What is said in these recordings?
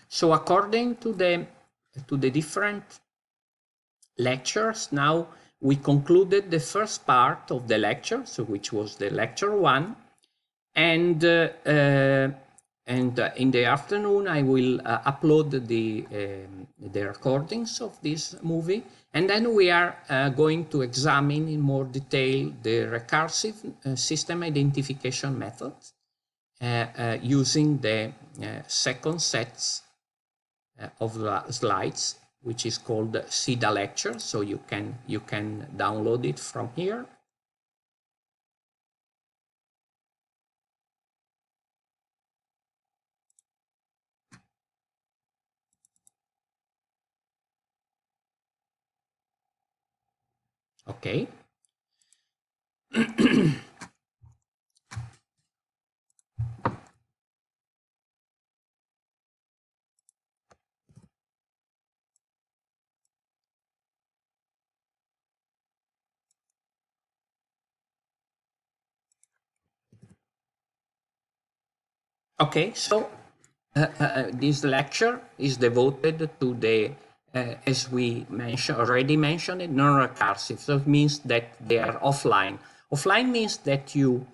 So according to the different lectures, now we concluded the first part of the lecture, so which was the lecture 1, and in the afternoon I will upload the recordings of this movie, and then we are going to examine in more detail the recursive system identification method using the second sets of slides, which is called SIDA lecture. So you can download it from here. Okay. Okay, so this lecture is devoted to the, as we already mentioned, non-recursive. So it means that they are offline. Offline means that you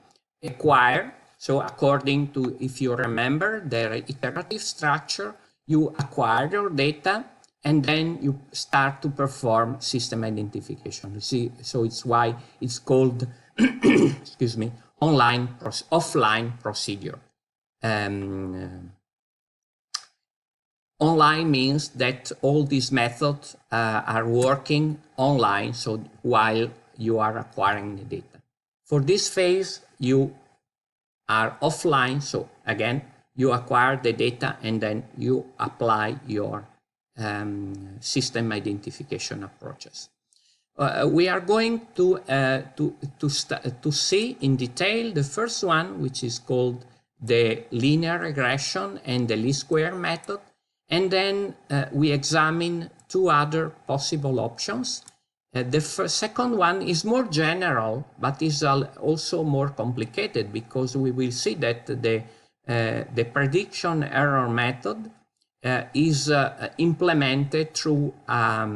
acquire, so according to, if you remember the iterative structure, you acquire your data and then you start to perform system identification. You see, so it's why it's called, excuse me, offline procedure. Online means that all these methods are working online, so while you are acquiring the data. For this phase, you are offline, so again, you acquire the data and then you apply your system identification approaches. We are going to see in detail the first one, which is called the linear regression and the least square method, and then we examine two other possible options. The second one is more general, but is also more complicated, because we will see that the prediction error method is implemented through a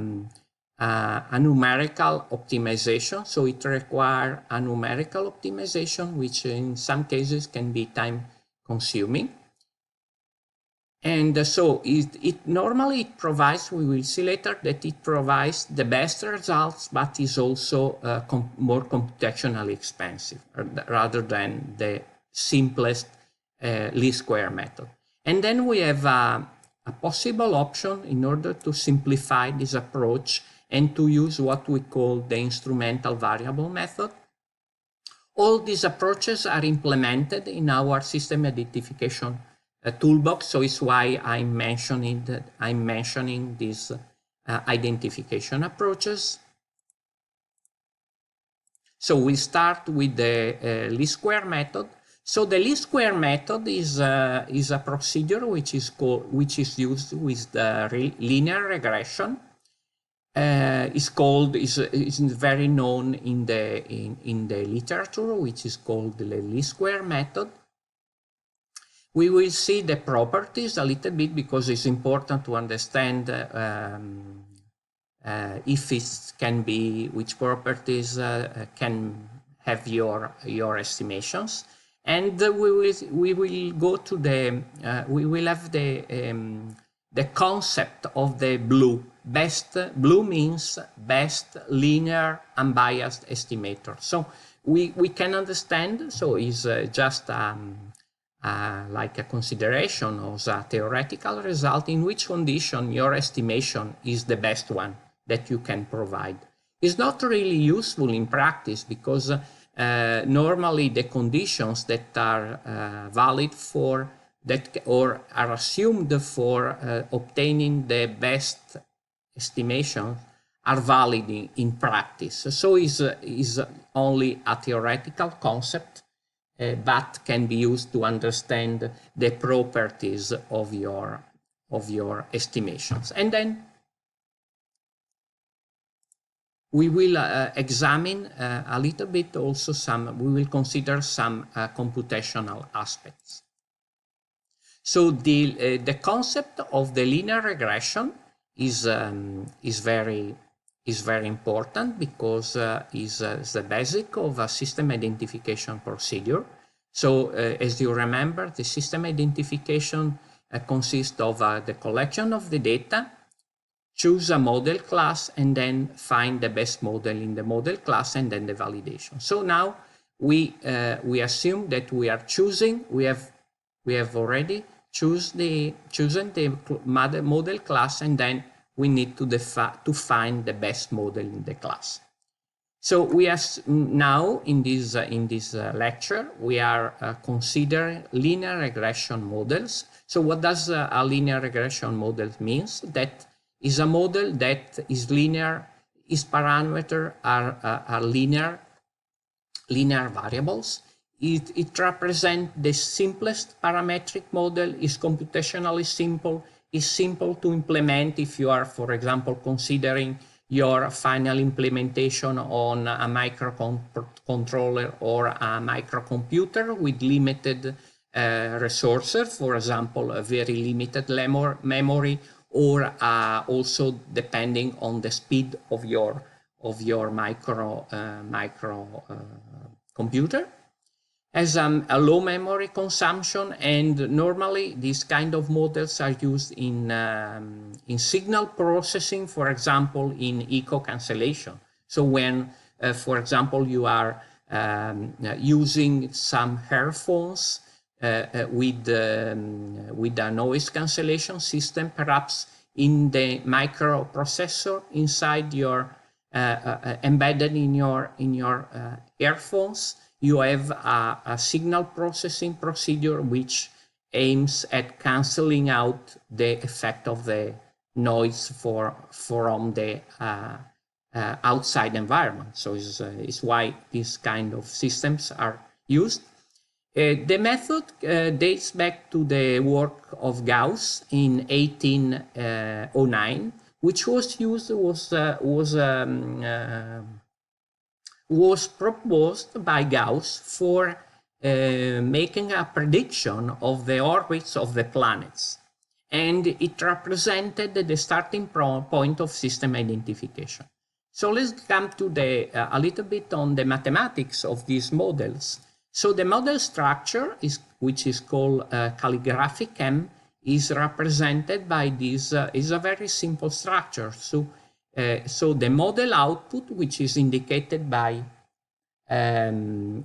numerical optimization. So it requires a numerical optimization, which in some cases can be time consuming. And so it normally provides, we will see later, that it provides the best results, but is also more computationally expensive rather than the simplest least square method. And then we have a possible option in order to simplify this approach and to use what we call the instrumental variable method. All these approaches are implemented in our system identification toolbox, so it's why I'm mentioning these identification approaches. So we start with the least square method. So the least square method is a procedure which is used with the linear regression. Is very known in the literature, which is called the least square method. We will see the properties a little bit, because it's important to understand if it can be, which properties can have your estimations. And we will go to we will have the concept of the blue. Blue means best linear unbiased estimator. So we can understand, so it's just like a consideration of a theoretical result in which condition your estimation is the best one that you can provide. It's not really useful in practice, because normally the conditions that are valid for that, or are assumed for obtaining the best estimation, are valid in practice. So is only a theoretical concept, but can be used to understand the properties of your estimations. And then we will examine a little bit also we will consider some computational aspects. So the concept of the linear regression is very important because is the basic of a system identification procedure. So as you remember, the system identification consists of the collection of the data, choose a model class, and then find the best model in the model class, and then the validation. So now we assume that we are choosing, we have already chosen the model class, and then we need to find the best model in the class. So we are now in this lecture we are considering linear regression models. So what does a linear regression model means? That is a model that is linear, its parameters are linear variables. It represents the simplest parametric model, is computationally simple, is simple to implement if you are, for example, considering your final implementation on a microcontroller or a microcomputer with limited resources, for example, a very limited memory, or also depending on the speed of your micro computer, has a low memory consumption, and normally these kind of models are used in signal processing, for example, in echo cancellation. So when, for example, you are using some earphones with a noise cancellation system, perhaps in the microprocessor inside your embedded in your earphones, you have a signal processing procedure which aims at canceling out the effect of the noise from the outside environment. So it's why these kind of systems are used. The method dates back to the work of Gauss in 1809, which was proposed by Gauss for making a prediction of the orbits of the planets, and it represented the starting point of system identification. So let's come to a little bit on the mathematics of these models. So the model structure, which is called calligraphic PEM, is represented by this, is a very simple structure. So the model output, which is indicated by ym,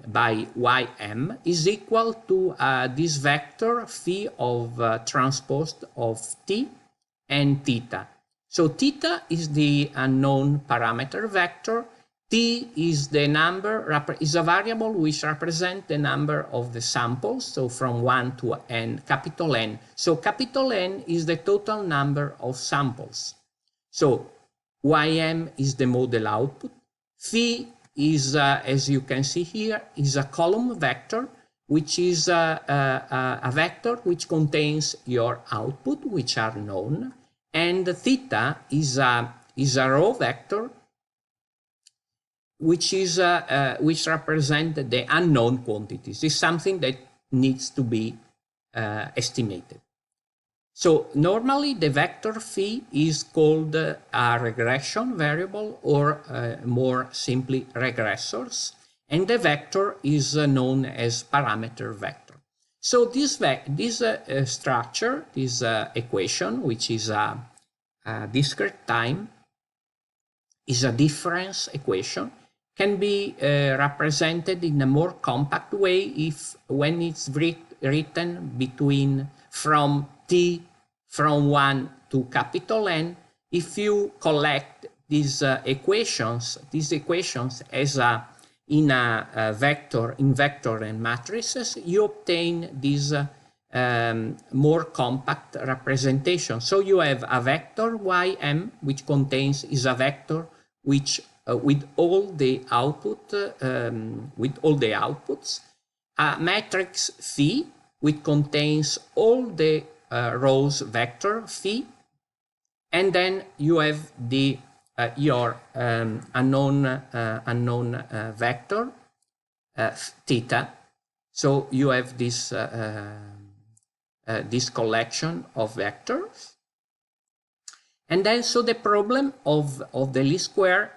is equal to this vector phi of transposed of t and theta. So theta is the unknown parameter vector. T is the number, is a variable which represents the number of the samples, so from 1 to n, capital N. So capital N is the total number of samples. So ym is the model output. Phi is, as you can see here, is a column vector, which is a vector which contains your output, which are known. And theta is a row vector, which represent the unknown quantities. It's something that needs to be estimated. So normally the vector phi is called a regression variable, or more simply regressors, and the vector is known as parameter vector. So this structure, this equation, which is a discrete time, is a difference equation, can be represented in a more compact way when it's written from 1 to capital N. If you collect these equations as in vector and matrices, you obtain this more compact representation. So you have a vector ym, which is a vector which with all the outputs, a matrix phi which contains all the rows vector phi, and then you have your unknown vector theta. So you have this this collection of vectors. And then, so the problem of the least square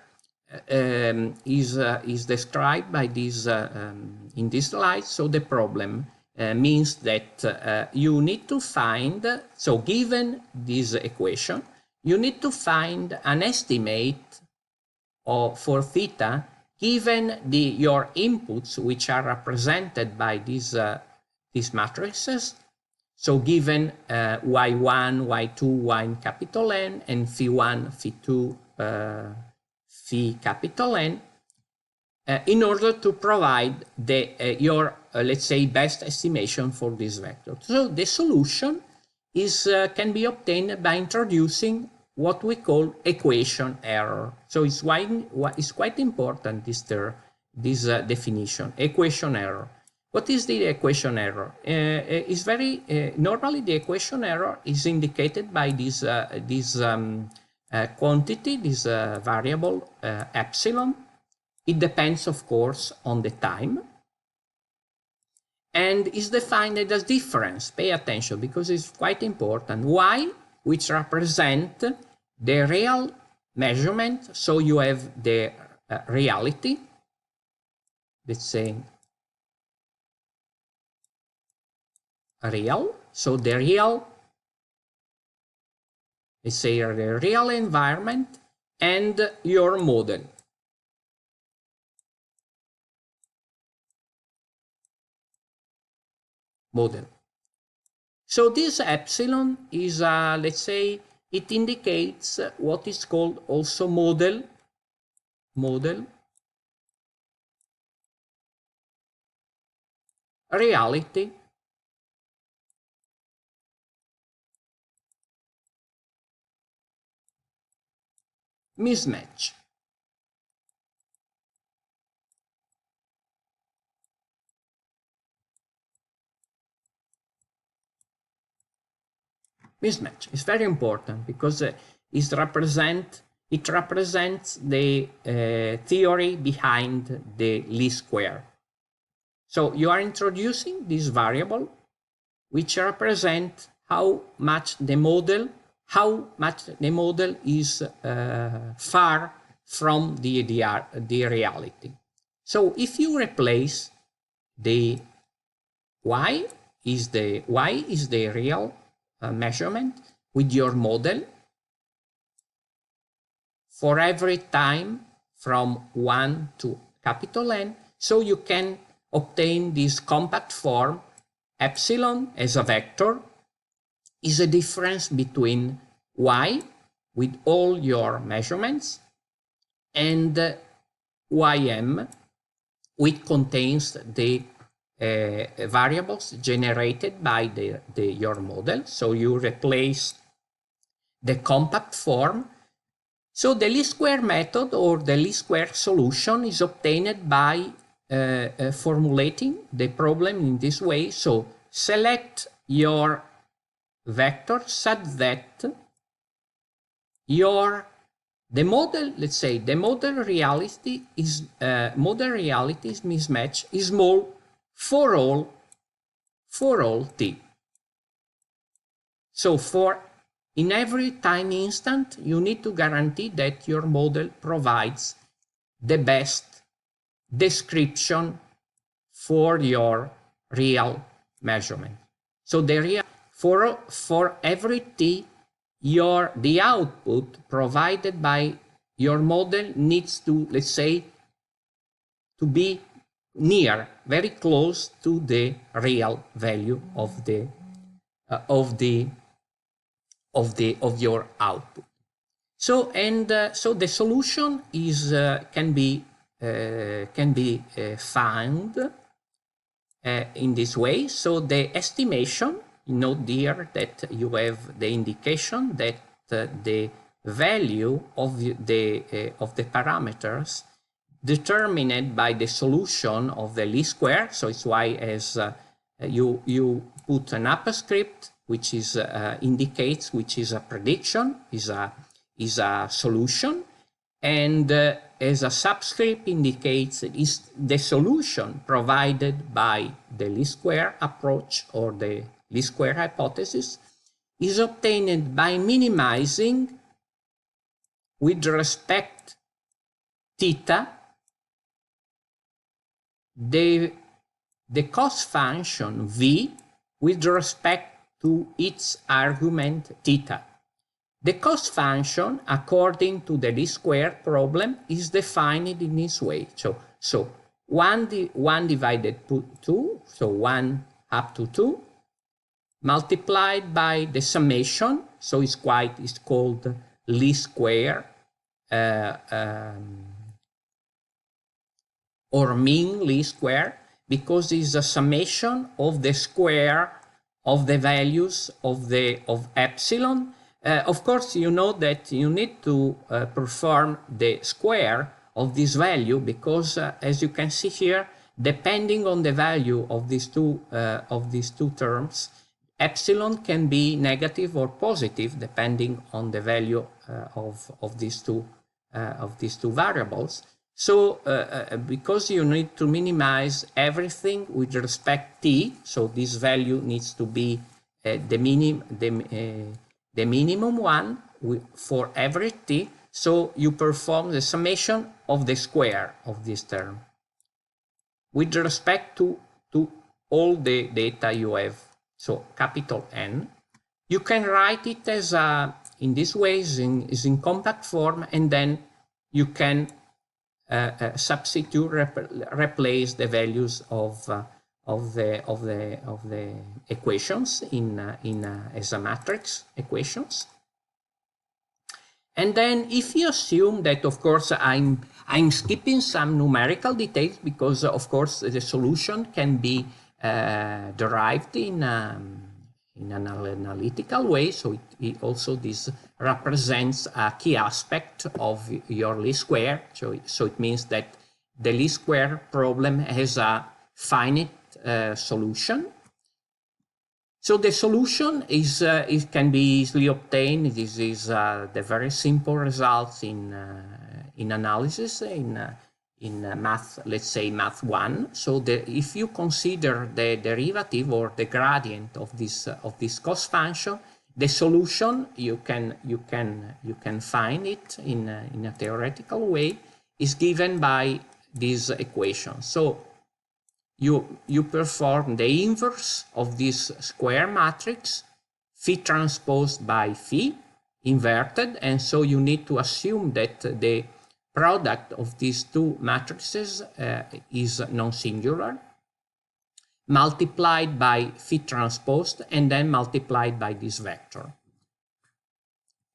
is described by this in this slide. So the problem means that you need to find, so given this equation, you need to find an estimate for theta given your inputs, which are represented by these matrices. So given y1, y2, y in capital N, and phi1, phi2, phi capital N, in order to provide your, let's say, best estimation for this vector. So the solution can be obtained by introducing what we call equation error. So it's quite important, this definition, equation error. What is the equation error? It's very normally the equation error is indicated by this quantity, this variable epsilon. It depends, of course, on the time, and is defined as difference. Pay attention, because it's quite important. Y, which represent the real measurement. So you have the reality, let's say real. So the real, let's say the real environment, and your model. So this epsilon is, let's say, it indicates what is called also model, reality, mismatch. Mismatch is very important, because it represents the theory behind the least square. So you are introducing this variable, which represents how much the model is far from the reality. So if you replace the y is the real measurement with your model for every time from 1 to capital N, so you can obtain this compact form. Epsilon as a vector is a difference between y with all your measurements and ym, which contains the variables generated by your model. So you replace the compact form. So the least square method, or the least square solution, is obtained by formulating the problem in this way. So select your vector such that the model, let's say, the model reality mismatch is small for all t. So in every time instant, you need to guarantee that your model provides the best description for your real measurement. So for every t, the output provided by your model needs to, let's say, to be near, very close to the real value of your output. So so the solution is can be found in this way. So the estimation, note here that you have the indication that the value of the parameters determined by the solution of the least square. So it's why as you put an upper script, which is indicates which is a prediction, is a solution, and as a subscript indicates is the solution provided by the least square approach, or the least square hypothesis, is obtained by minimizing with respect theta the cost function v with respect to its argument theta. The cost function, according to the least square problem, is defined in this way. So 1 divided by 2, so 1 up to 2, multiplied by the summation, so it's called least square or mean least square, because it's a summation of the square of the values of epsilon. Of course, you know that you need to perform the square of this value, because as you can see here, depending on the value of these two terms, epsilon can be negative or positive depending on the value of these two variables. So because you need to minimize everything with respect t, so this value needs to be the minimum one for every t, so you perform the summation of the square of this term with respect to all the data you have, so capital N. You can write it as in this way, is in compact form, and then you can substitute, replace the values of the equations as a matrix equations. And then if you assume that, of course, I'm skipping some numerical details, because of course the solution can be derived in an analytical way. So it also this represents a key aspect of your least square. So it means that the least square problem has a finite solution. So the solution it can be easily obtained. This is the very simple results in analysis in math, let's say math 1. So if you consider the derivative or the gradient of this cost function, the solution you can find it in a theoretical way is given by this equation. So you perform the inverse of this square matrix, phi transposed by phi, inverted, and so you need to assume that the product of these two matrices is non-singular, multiplied by phi transposed, and then multiplied by this vector.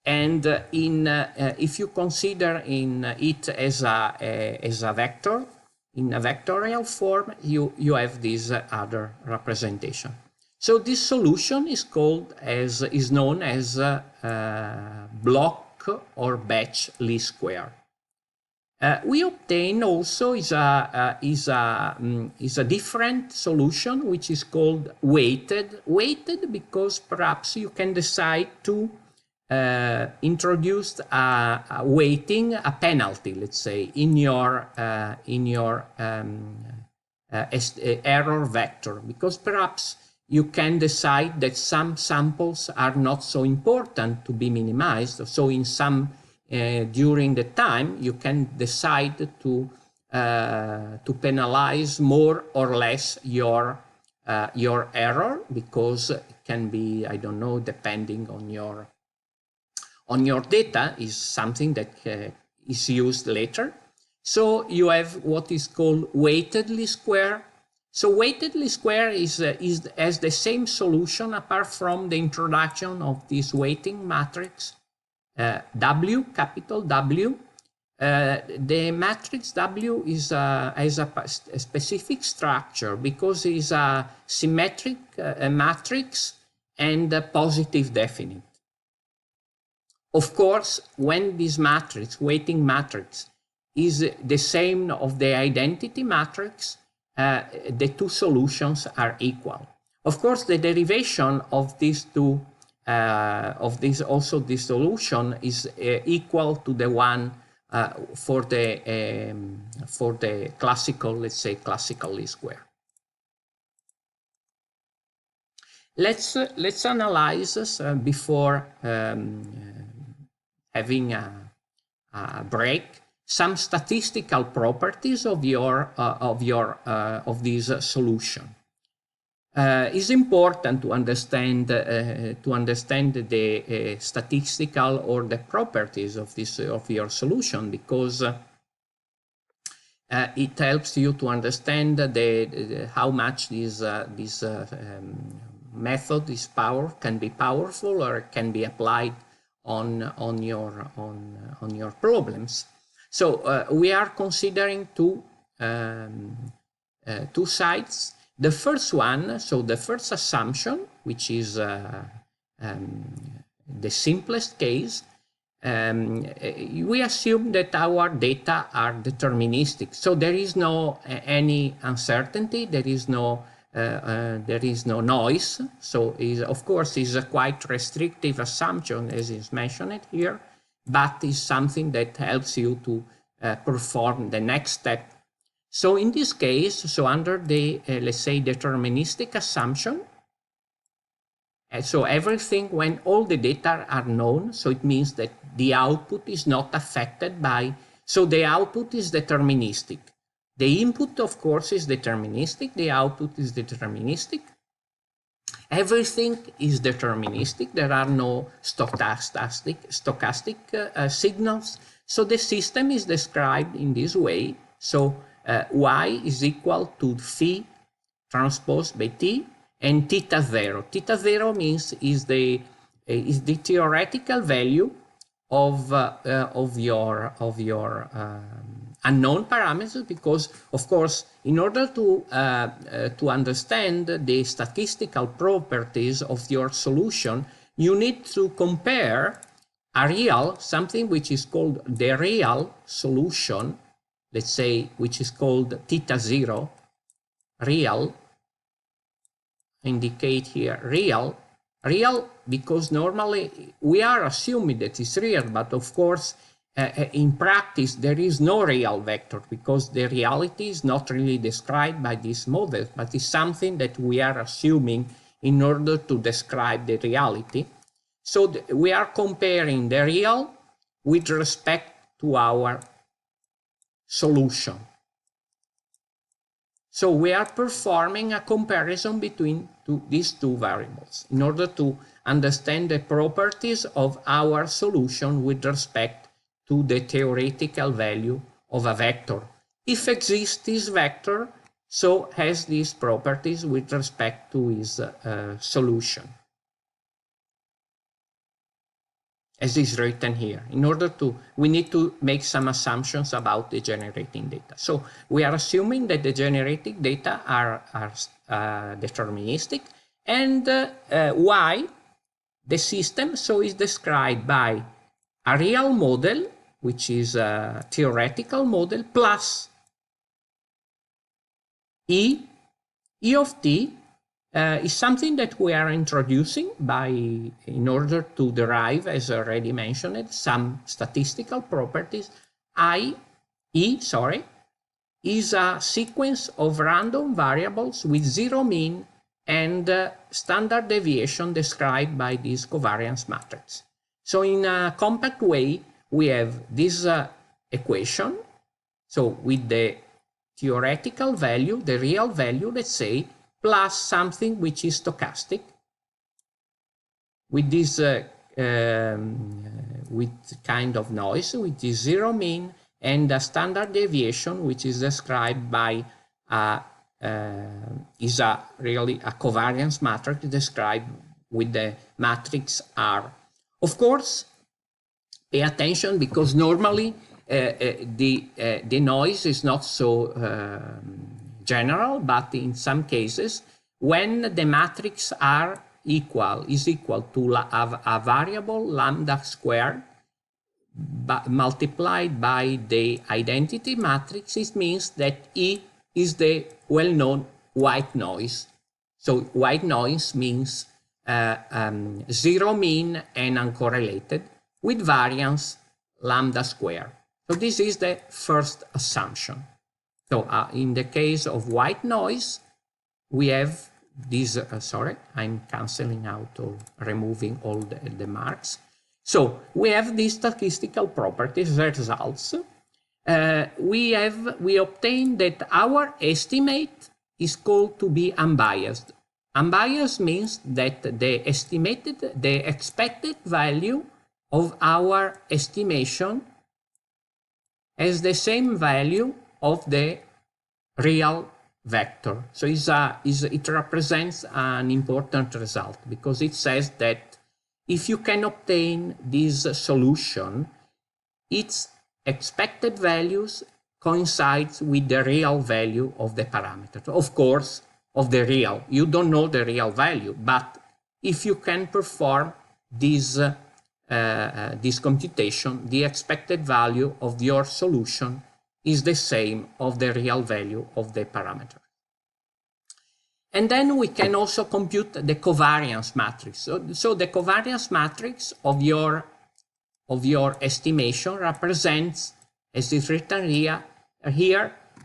And if you consider it as a vector, in a vectorial form, you have this other representation. So this solution is known as block or batch least square. We obtain also is a different solution, which is called weighted. Weighted because perhaps you can decide to introduce a weighting, a penalty, let's say, in your error vector, because perhaps you can decide that some samples are not so important to be minimized. So in some during the time, you can decide to penalize more or less your error, because it can be, I don't know, depending on your data, is something that is used later. So you have what is called weighted least square. So weighted least square has the same solution, apart from the introduction of this weighting matrix. W, capital W. The matrix W has a specific structure because it's a symmetric matrix and a positive definite. Of course, when this matrix, weighting matrix, is the same of the identity matrix, the two solutions are equal. Of course, the derivation of these two this solution is equal to the one for the classical, let's say, classical least square. let's analyze before having a break some statistical properties of this solution. It's important to understand the statistical or the properties of your solution, because it helps you to understand how much this method can be powerful or can be applied on your problems. So we are considering two sides. The first one, so the first assumption, which is the simplest case, we assume that our data are deterministic. So there is no any uncertainty, there is no noise. So of course is a quite restrictive assumption, as is mentioned here, but is something that helps you to perform the next step. So in this case, so under the, let's say, deterministic assumption, so everything, when all the data are known, so it means that the output is not affected by, so the output is deterministic. The input, of course, is deterministic, the output is deterministic. Everything is deterministic, there are no stochastic signals. So the system is described in this way. So y is equal to phi transpose by t and theta zero. Theta zero means is the theoretical value of your unknown parameters, because of course in order to understand the statistical properties of your solution, you need to compare a real, something which is called the real solution, let's say, which is called theta zero, real, indicate here real, because normally we are assuming that it's real, but of course in practice there is no real vector, because the reality is not really described by this model, but it's something that we are assuming in order to describe the reality. So we are comparing the real with respect to our solution. So we are performing a comparison between these two variables in order to understand the properties of our solution with respect to the theoretical value of a vector. If exists this vector, so has these properties with respect to its solution, as is written here. In order to, we need to make some assumptions about the generating data. So we are assuming that the generating data are deterministic, and y, the system, so is described by a real model, which is a theoretical model, plus E of t is something that we are introducing in order to derive, as already mentioned, some statistical properties. E is a sequence of random variables with zero mean and standard deviation described by this covariance matrix. So in a compact way, we have this equation, so with the theoretical value, the real value, let's say, plus something which is stochastic, with this with kind of noise, which is zero mean, and a standard deviation, which is described by really a covariance matrix described with the matrix R. Of course, pay attention, because normally the noise is not so general, but in some cases, when the matrix R is equal to a variable lambda squared multiplied by the identity matrix, it means that E is the well-known white noise. So white noise means zero mean and uncorrelated with variance lambda squared. So this is the first assumption. So in the case of white noise, we have this, sorry, I'm canceling out or removing all the marks. So we have these statistical properties results. We obtain that our estimate is called to be unbiased. Unbiased means that the expected value of our estimation has the same value of the real vector. So it represents an important result because it says that if you can obtain this solution, its expected values coincides with the real value of the parameter. Of course, of the real. You don't know the real value, but if you can perform this computation, the expected value of your solution is the same of the real value of the parameter. And then we can also compute the covariance matrix. So the covariance matrix of your estimation represents, as is written here,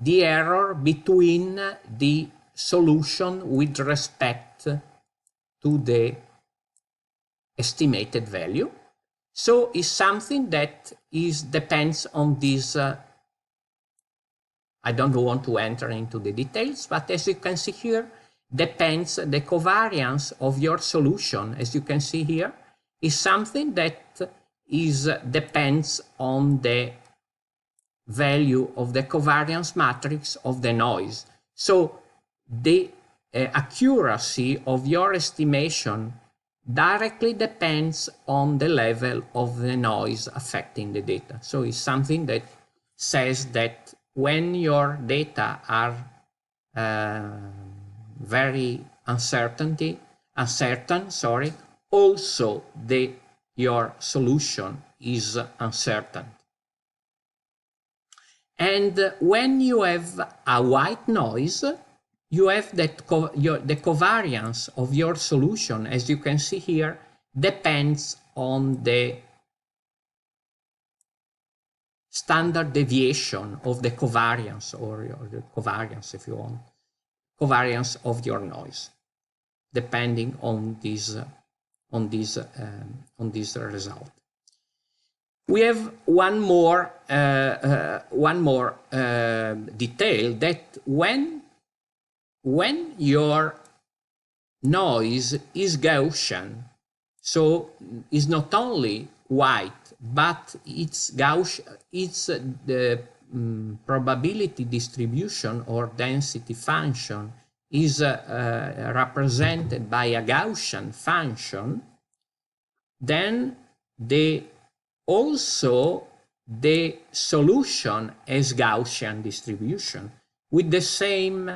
the error between the solution with respect to the estimated value. So it's something that depends on this. I don't want to enter into the details, but as you can see here, depends the covariance of your solution. As you can see here, is something that depends on the value of the covariance matrix of the noise. So the accuracy of your estimation directly depends on the level of the noise affecting the data. So it's something that says that when your data are very uncertain, also your solution is uncertain. And when you have a white noise, you have that the covariance of your solution, as you can see here, depends on the standard deviation of the covariance, or the covariance, if you want, covariance of your noise, depending on this result. We have one more detail, that when your noise is Gaussian, so it's not only white, but it's Gaussian, it's the probability distribution or density function is represented by a Gaussian function, then also the solution has Gaussian distribution with the same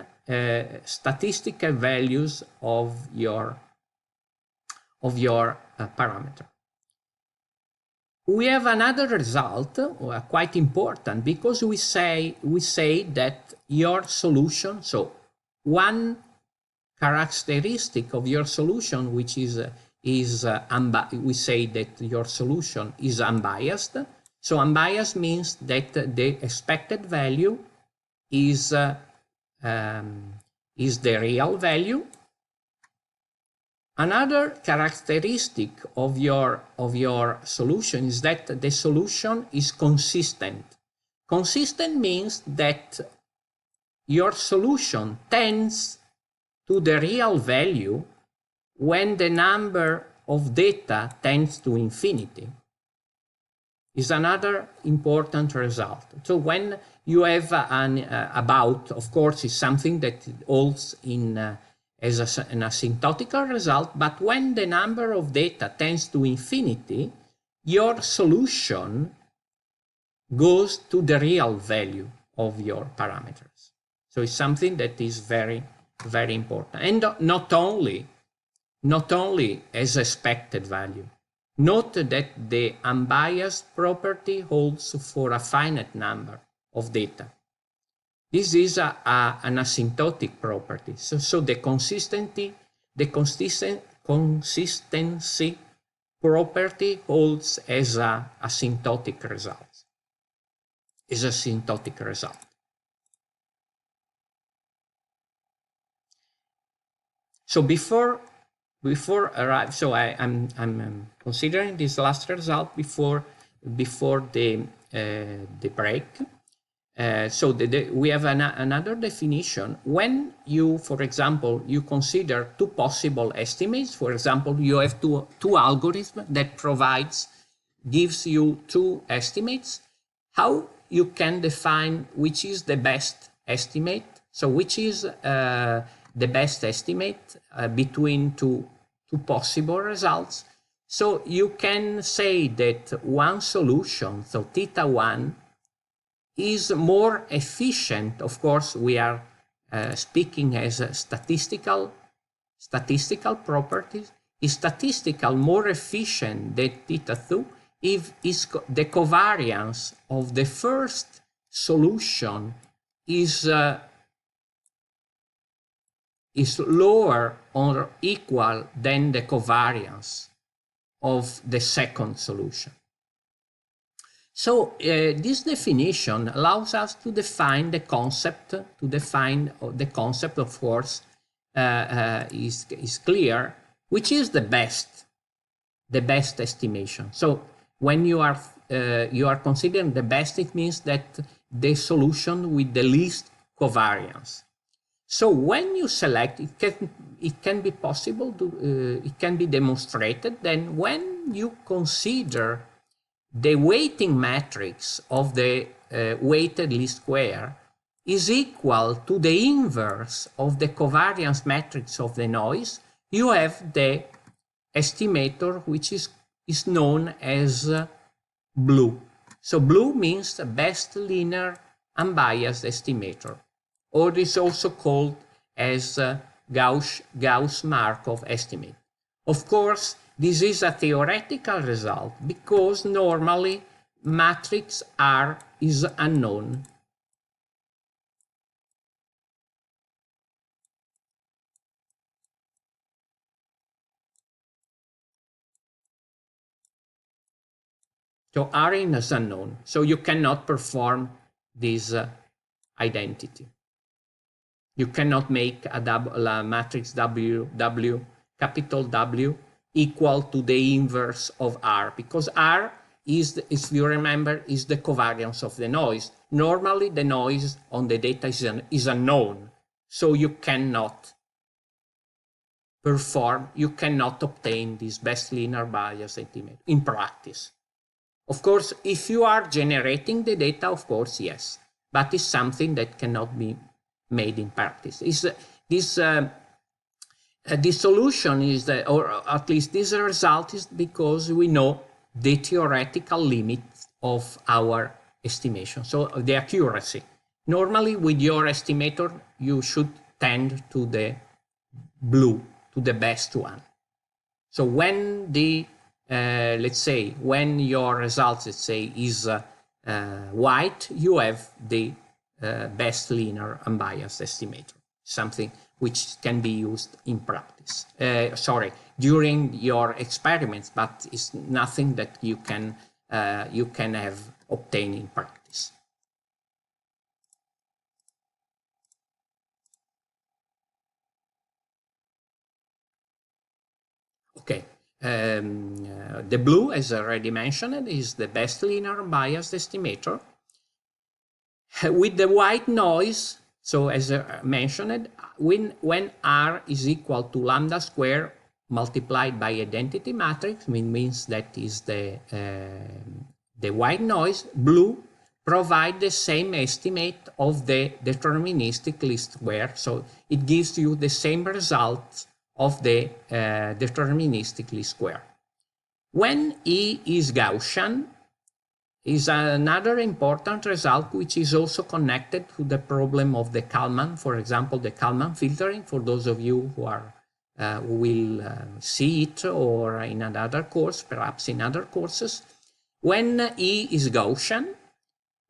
statistical values of your parameter. We have another result, quite important, because we say that your solution, so one characteristic of your solution, which we say that your solution is unbiased. So unbiased means that the expected value is the real value. Another characteristic of your solution is that the solution is consistent. Consistent means that your solution tends to the real value when the number of data tends to infinity. Is another important result. So when you have of course, is something that holds in as an asymptotical result, but when the number of data tends to infinity, your solution goes to the real value of your parameters. So it's something that is very, very important. And not only as expected value. Note that the unbiased property holds for a finite number of data. This is an asymptotic property. So the consistency property holds as an asymptotic result. So before arrive, so I'm considering this last result before the break. So we have another definition. When you, for example, you consider two possible estimates, for example, you have two algorithms that gives you two estimates, how you can define which is the best estimate. So which is the best estimate between two possible results. So you can say that one solution, so theta 1, is more efficient. Of course, we are speaking as statistical properties. Is statistical more efficient than theta 2 if the covariance of the first solution is lower or equal than the covariance of the second solution. So this definition allows us to define the concept. To define the concept, of course, is clear, which is the best estimation. So when you are considering the best, it means that the solution with the least covariance. So when you select, it can be possible to it can be demonstrated. Then when you consider the weighting matrix of the weighted least square is equal to the inverse of the covariance matrix of the noise, you have the estimator which is known as blue. So blue means the best linear unbiased estimator, or is also called as Gauss-Markov estimate. Of course, this is a theoretical result because normally matrix R is unknown. So R is unknown, so you cannot perform this identity. You cannot make a matrix W, capital W, equal to the inverse of R, because R is, if you remember, is the covariance of the noise. Normally the noise on the data is unknown, so you cannot obtain this best linear bias estimate in practice. Of course, if you are generating the data, of course, yes, but it's something that cannot be made in practice. This solution is, or at least this result is because we know the theoretical limit of our estimation, so the accuracy. Normally with your estimator, you should tend to the blue, to the best one. So when the, let's say, when your results, let's say, is white, you have the best linear unbiased estimator, something which can be used in practice. During your experiments, but it's nothing that you can have obtained in practice. Okay, the blue, as I already mentioned, is the best linear unbiased estimator. With the white noise, so as I mentioned, when R is equal to lambda square multiplied by identity matrix, means that is the white noise, blue provide the same estimate of the deterministic least square. So it gives you the same result of the deterministic least square. When E is Gaussian, is another important result which is also connected to the problem of the Kalman, for example, the Kalman filtering, for those of you who are who will see it or in another course, perhaps in other courses. When E is Gaussian,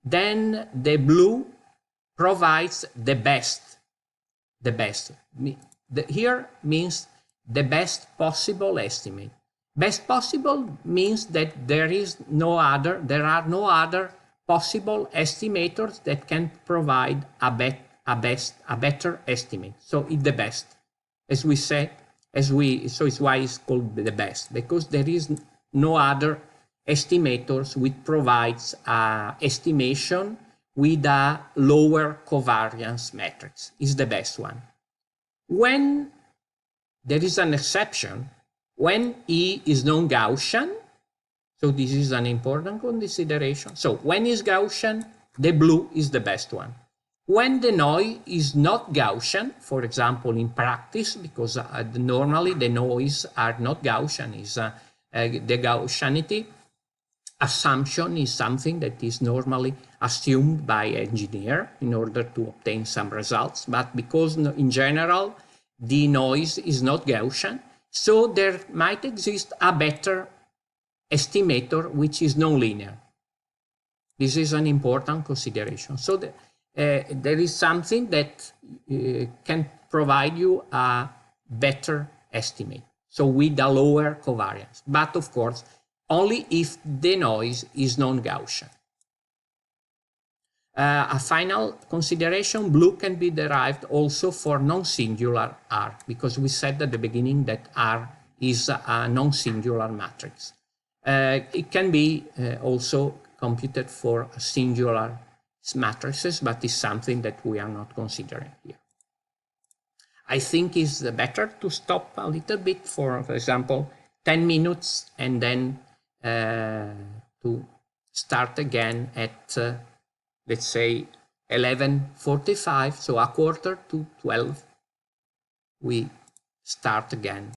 then the blue provides the best. Here means the best possible estimate. Best possible means that there are no other possible estimators that can provide a better estimate. So it's the best. as we say, so it's why it's called the best, because there is no other estimators which provides estimation with a lower covariance matrix. Is the best one. When there is an exception, when E is non-Gaussian, so this is an important consideration. So when is Gaussian, the blue is the best one. When the noise is not Gaussian, for example, in practice, because normally the noise are not Gaussian, is the Gaussianity assumption is something that is normally assumed by engineer in order to obtain some results. But because in general, the noise is not Gaussian, so there might exist a better estimator which is nonlinear. This is an important consideration. So there is something that can provide you a better estimate, so with a lower covariance, but of course only if the noise is non-Gaussian. A final consideration, blue can be derived also for non-singular R, because we said at the beginning that R is a non-singular matrix. It can be also computed for singular matrices, but is something that we are not considering here. I think it's better to stop a little bit for example, 10 minutes and then to start again at, let's say, 11:45, so a quarter to 12, we start again.